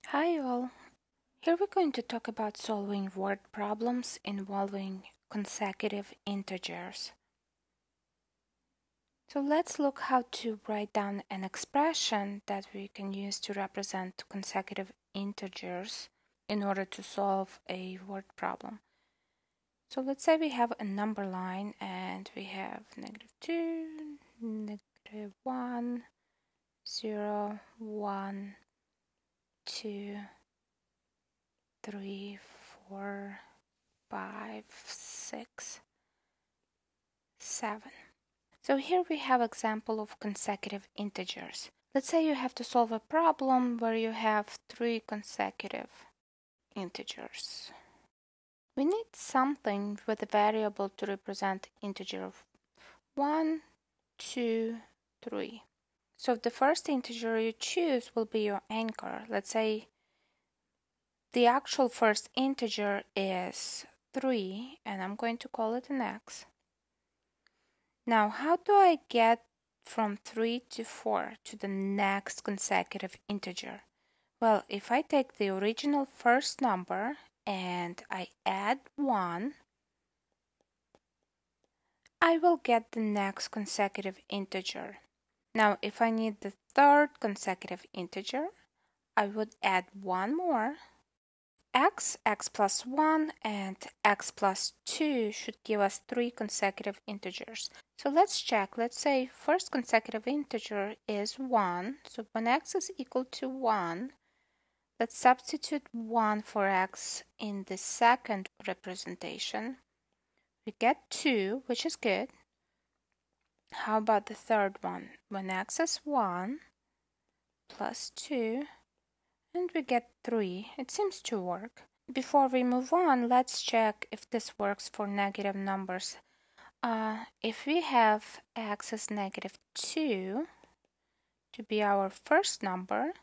Hi all! Here we're going to talk about solving word problems involving consecutive integers. So let's look how to write down an expression that we can use to represent consecutive integers in order to solve a word problem. So let's say we have a number line and we have -2, -1, 0, 1, 2, 3, 4, 5, 6, 7. So here we have example of consecutive integers. Let's say you have to solve a problem where you have 3 consecutive integers. We need something with a variable to represent integer of 1, 2, 3. So the first integer you choose will be your anchor. Let's say the actual first integer is 3 and I'm going to call it an x. Now, how do I get from 3 to 4 to the next consecutive integer? Well, if I take the original first number and I add 1, I will get the next consecutive integer. Now, if I need the third consecutive integer, I would add 1 more. X plus 1, and x plus 2 should give us 3 consecutive integers. So let's check. Let's say first consecutive integer is 1. So when x is equal to 1, let's substitute 1 for x in the second representation. We get 2, which is good. How about the third one? When x is 1 plus 2, and we get 3. It seems to work. Before we move on, let's check if this works for negative numbers. If we have x as -2 to be our first number,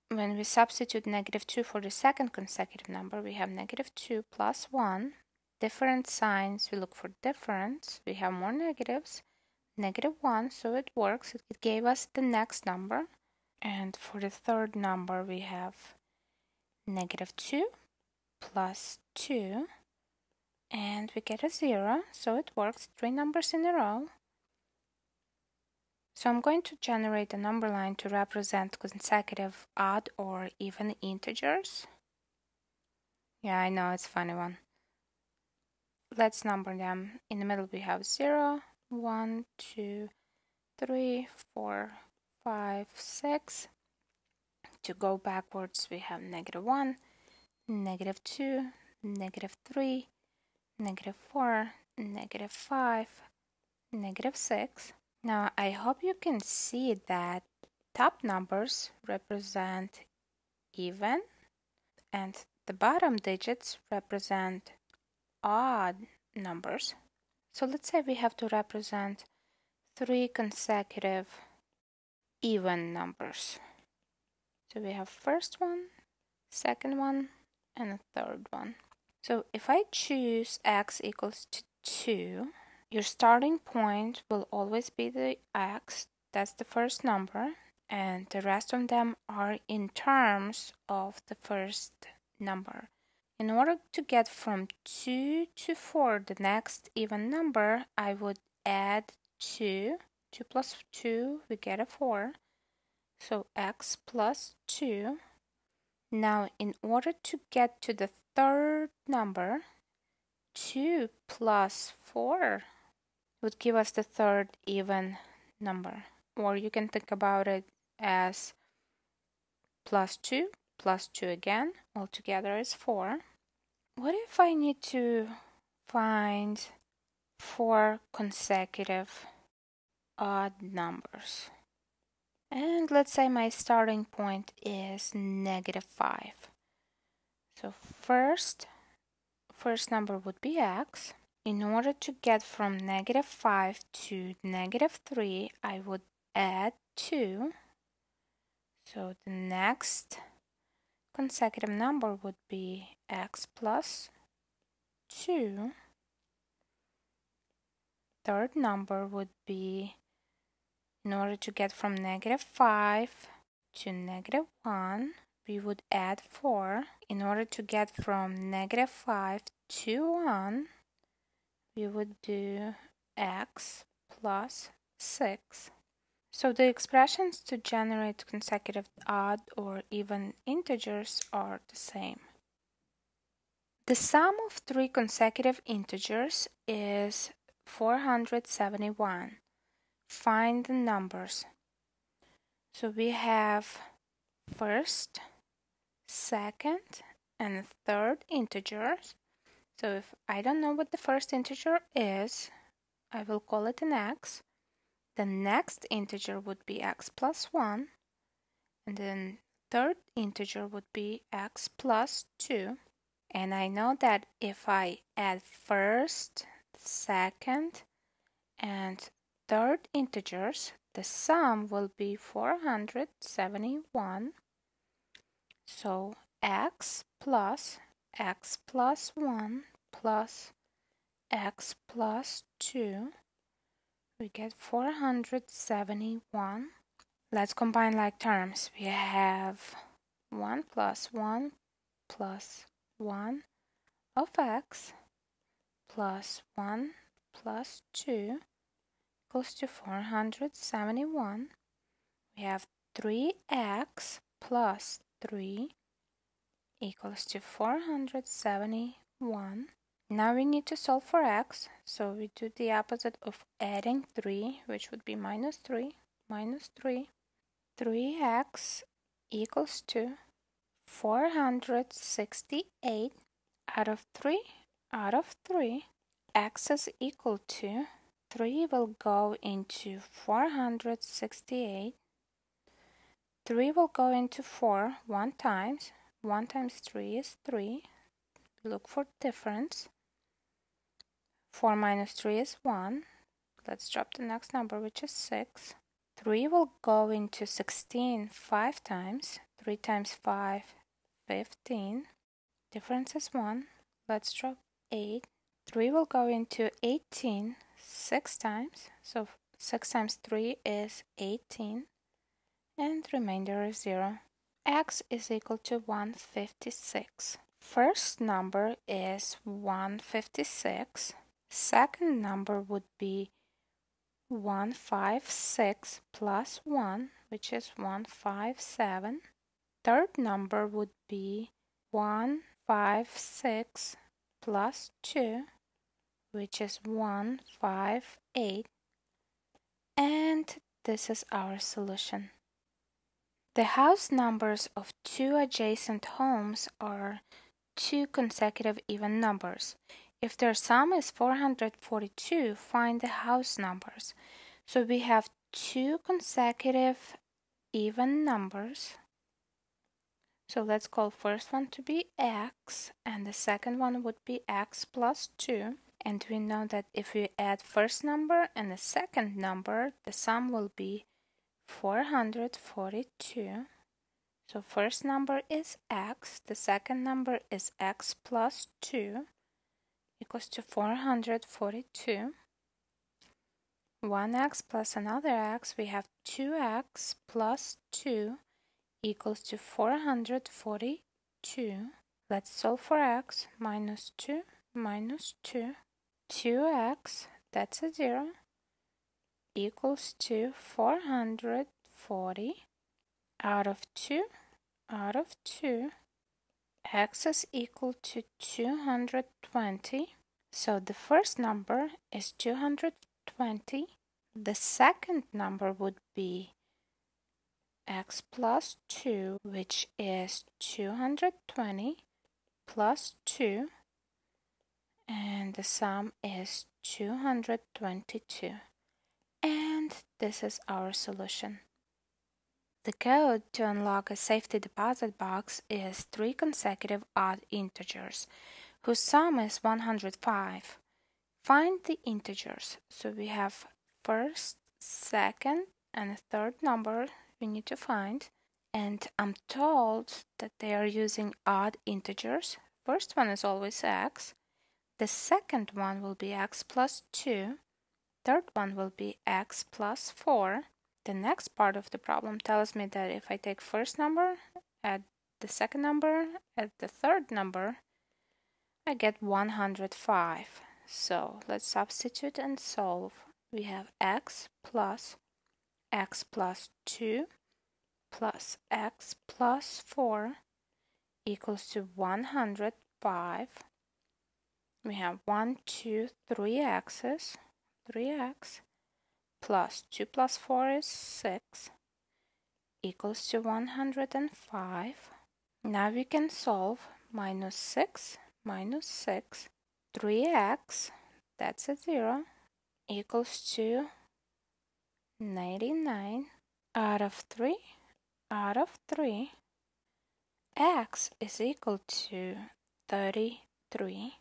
when we substitute -2 for the second consecutive number, we have -2 plus 1. Different signs, we look for difference. We have more negatives. -1, so it works. It gave us the next number. And for the third number, we have -2 plus 2, and we get a 0, so it works. 3 numbers in a row. So I'm going to generate a number line to represent consecutive odd or even integers. Yeah, I know, it's a funny one. Let's number them. In the middle we have 0, 1, 2, 3, 4, 5, 6. To go backwards we have -1, -2, -3, -4, -5, -6. Now I hope you can see that top numbers represent even and the bottom digits represent odd numbers. So let's say we have to represent 3 consecutive even numbers. So we have first one, second one, and a third one. So if I choose x equals to 2, your starting point will always be the x, that's the first number, and the rest of them are in terms of the first number. In order to get from 2 to 4, the next even number, I would add 2. 2 plus 2, we get a 4. So x plus 2. Now, in order to get to the third number, 2 plus 4 would give us the third even number. Or you can think about it as plus 2 again, altogether is 4. What if I need to find 4 consecutive odd numbers? And let's say my starting point is -5. So first number would be x. In order to get from -5 to -3, I would add 2. So the next consecutive number would be x plus 2. Third number would be, in order to get from -5 to -1, we would add 4. In order to get from -5 to 1, we would do x plus 6. So the expressions to generate consecutive odd or even integers are the same. The sum of 3 consecutive integers is 471. Find the numbers. So we have first, second, and third integers. So if I don't know what the first integer is, I will call it an x. The next integer would be x plus 1. And then third integer would be x plus 2. And I know that if I add first, second, and third integers, the sum will be 471. So x plus 1 plus x plus 2, we get 471. Let's combine like terms. We have 1 plus 1 plus 1 of x plus 1 plus 2 equals to 471. We have 3x plus 3 equals to 471. Now we need to solve for x, so we do the opposite of adding 3, which would be minus 3, minus 3. 3x equals to 468 out of 3, x is equal to 3 will go into 468. 3 will go into 4 one times. 1 times 3 is 3. Look for difference. 4 minus 3 is 1. Let's drop the next number, which is 6. 3 will go into 16 5 times. 3 times 5, 15. Difference is 1. Let's drop 8. 3 will go into 18 6 times. So 6 times 3 is 18. And the remainder is 0. X is equal to 156. First number is 156. Second number would be 156 plus 1, which is 157. Third number would be 156 plus 2, which is 158. And this is our solution. The house numbers of 2 adjacent homes are 2 consecutive even numbers. If their sum is 442, find the house numbers. So we have 2 consecutive even numbers. So let's call first one to be x, and the second one would be x plus 2. And we know that if we add first number and the second number, the sum will be 442. So first number is x, the second number is x plus 2 equals to 442. 1x plus another x, we have 2x plus 2 equals to 442. Let's solve for x. Minus 2 minus 2. 2x, that's a 0, equals to 440. Out of 2, x is equal to 220. So the first number is 220. The second number would be x plus 2, which is 220 plus 2. And the sum is 222. And this is our solution. The code to unlock a safety deposit box is 3 consecutive odd integers, whose sum is 105. Find the integers. So we have first, second, and third number we need to find. And I'm told that they are using odd integers. First one is always x. The second one will be x plus 2. Third one will be x plus 4. The next part of the problem tells me that if I take first number, add the second number, add the third number, I get 105. So let's substitute and solve. We have x plus 2 plus x plus 4 equals to 105. We have 1, 2, 3 x's, 3x plus 2 plus 4 is 6 equals to 105. Now we can solve minus 6 minus 6, 3x, that's a 0, equals to 99 out of 3, x is equal to 33.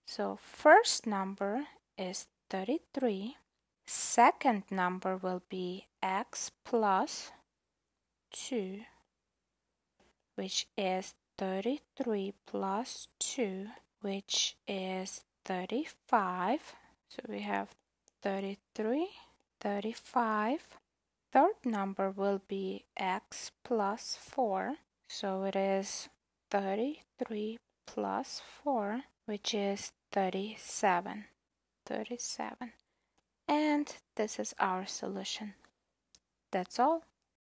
So first number is 33. Second number will be x plus 2, which is 33 plus 2, which is 35. So we have 33, 35. Third number will be x plus 4. So it is 33 plus 4, which is 37. 37. And this is our solution. That's all.